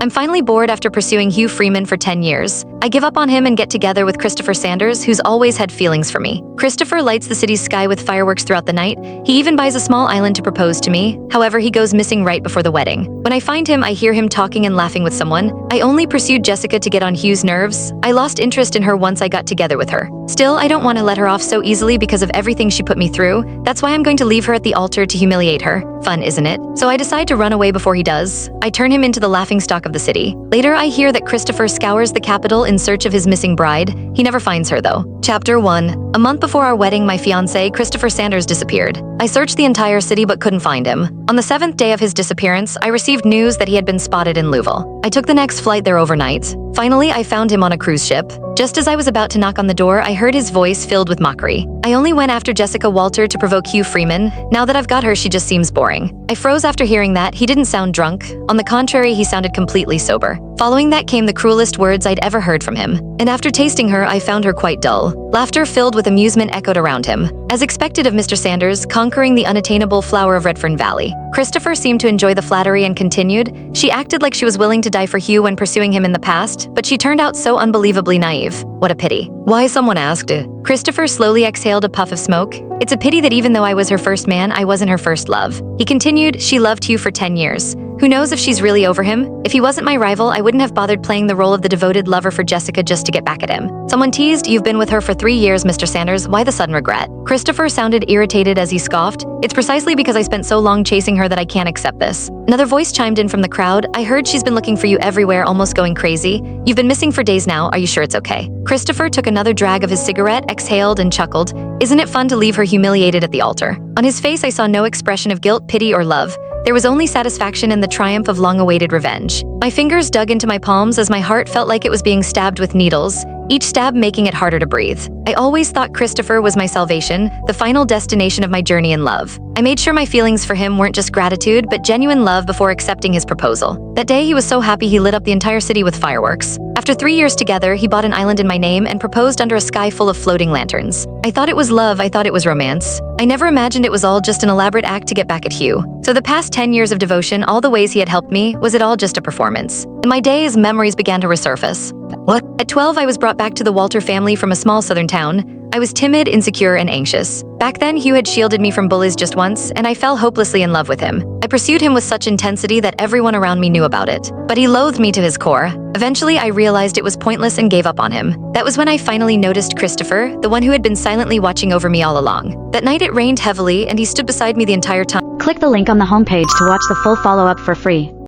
I'm finally bored after pursuing Hugh Freeman for 10 years. I give up on him and get together with Christopher Sanders, who's always had feelings for me. Christopher lights the city's sky with fireworks throughout the night. He even buys a small island to propose to me. However, he goes missing right before the wedding. When I find him, I hear him talking and laughing with someone. I only pursued Jessica to get on Hugh's nerves. I lost interest in her once I got together with her. Still, I don't want to let her off so easily because of everything she put me through. That's why I'm going to leave her at the altar to humiliate her. Fun, isn't it? So I decide to run away before he does. I turn him into the laughingstock of the city. Later, I hear that Christopher scours the capital in search of his missing bride. He never finds her, though. Chapter 1. A month before our wedding, my fiancé, Christopher Sanders, disappeared. I searched the entire city but couldn't find him. On the 7th day of his disappearance, I received news that he had been spotted in Louisville. I took the next flight there overnight. Finally, I found him on a cruise ship. Just as I was about to knock on the door, I heard his voice filled with mockery. I only went after Jessica Walter to provoke Hugh Freeman. Now that I've got her, she just seems boring. I froze after hearing that. He didn't sound drunk. On the contrary, he sounded completely sober. Following that came the cruelest words I'd ever heard from him. And after tasting her, I found her quite dull. Laughter filled with amusement echoed around him. As expected of Mr. Sanders, conquering the unattainable flower of Redfern Valley. Christopher seemed to enjoy the flattery and continued. She acted like she was willing to die for Hugh when pursuing him in the past, but she turned out so unbelievably naive. What a pity. Why, someone asked. Christopher slowly exhaled a puff of smoke. It's a pity that even though I was her first man, I wasn't her first love. He continued, she loved Hugh for 10 years. Who knows if she's really over him? If he wasn't my rival, I wouldn't have bothered playing the role of the devoted lover for Jessica just to get back at him. Someone teased, you've been with her for 3 years, Mr. Sanders. Why the sudden regret? Christopher sounded irritated as he scoffed. It's precisely because I spent so long chasing her that I can't accept this. Another voice chimed in from the crowd. I heard she's been looking for you everywhere, almost going crazy. You've been missing for days now. Are you sure it's okay? Christopher took another drag of his cigarette, exhaled, and chuckled. Isn't it fun to leave her humiliated at the altar? On his face, I saw no expression of guilt, pity, or love. There was only satisfaction and the triumph of long-awaited revenge. My fingers dug into my palms as my heart felt like it was being stabbed with needles, each stab making it harder to breathe. I always thought Christopher was my salvation, the final destination of my journey in love. I made sure my feelings for him weren't just gratitude, but genuine love before accepting his proposal. That day, he was so happy he lit up the entire city with fireworks. After 3 years together, he bought an island in my name and proposed under a sky full of floating lanterns. I thought it was love, I thought it was romance. I never imagined it was all just an elaborate act to get back at Hugh. So the past 10 years of devotion, all the ways he had helped me, was it all just a performance? In my days, memories began to resurface. What? At 12, I was brought back to the Walter family from a small southern town. I was timid, insecure, and anxious. Back then, Hugh had shielded me from bullies just once, and I fell hopelessly in love with him. I pursued him with such intensity that everyone around me knew about it. But he loathed me to his core. Eventually, I realized it was pointless and gave up on him. That was when I finally noticed Christopher, the one who had been silently watching over me all along. That night, it rained heavily, and he stood beside me the entire time. Click the link on the homepage to watch the full follow-up for free.